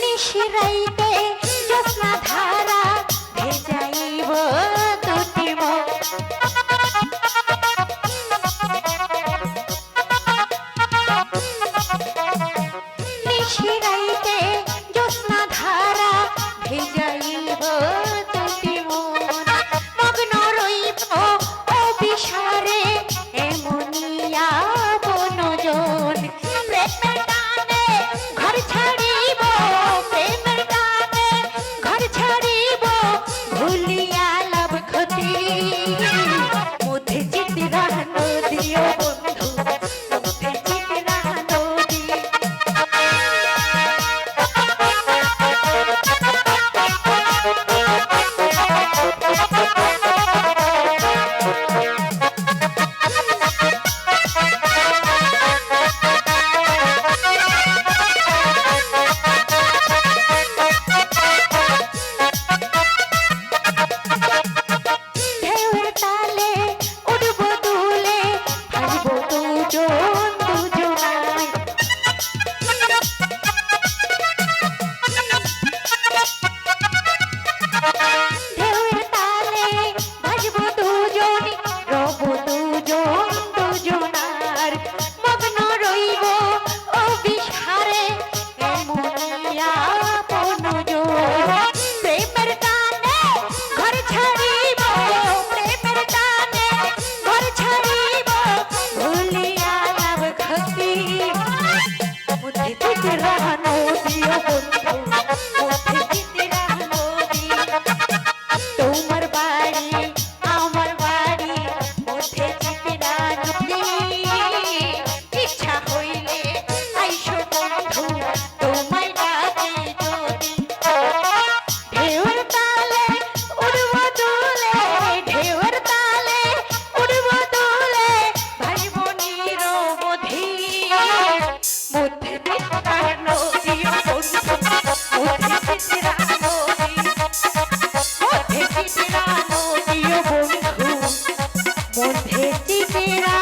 নিশিরাইতে জ্যোৎস্না ধারা ভেজাইব দুটি মন। নিশিরাইতে জ্যোৎস্না ধারা ভেজাইব দুটি মন। মগ্ন রইব অবিসারে এমনিয়া বনজন। প্রেমের টানে ঘর ছাড়িব, প্রেমের টানে ঘর ছাড়িব, ভুলিয়া লাভ ক্ষতি। মধ্যে চিত্রা নদী ও বন্ধু, মধ্যে চিত্রা নদী। ঢেউয়ের তালে উঠব দুলে, ভাসব দুজন দুজনায়। ঢেউয়ের তালে ভাসব দুজন, রব দুজন দুজনার। মগ্ন রইব অবিসারে এমনিয়া বনজন। প্রেমের টানে ঘর ছাড়িব, প্রেমের টানে ঘর ছাড়িব, ভুলিয়া লাভ ক্ষতি। মধ্যে চিত্রা নদী ও বন্ধু, মধ্যে চিত্রা নদী। তোমার বাড়ি আমার বাড়ি, মধ্যে চিত্রা নদী। ইচ্ছা হইলে আইসো বন্ধু, তোমায় ডাকে যদি। ঢেউয়ের তালে উড়ব দুলে, ঢেউয়ের তালে উড়ব দুলে, ভাসব নিরবধি। মধ্যে চিত্রা নদী ও বন্ধু, মধ্যে চিত্রা নদী। মধ্যে চিত্রা নদী ও বন্ধু, মধ্যে চিত্রা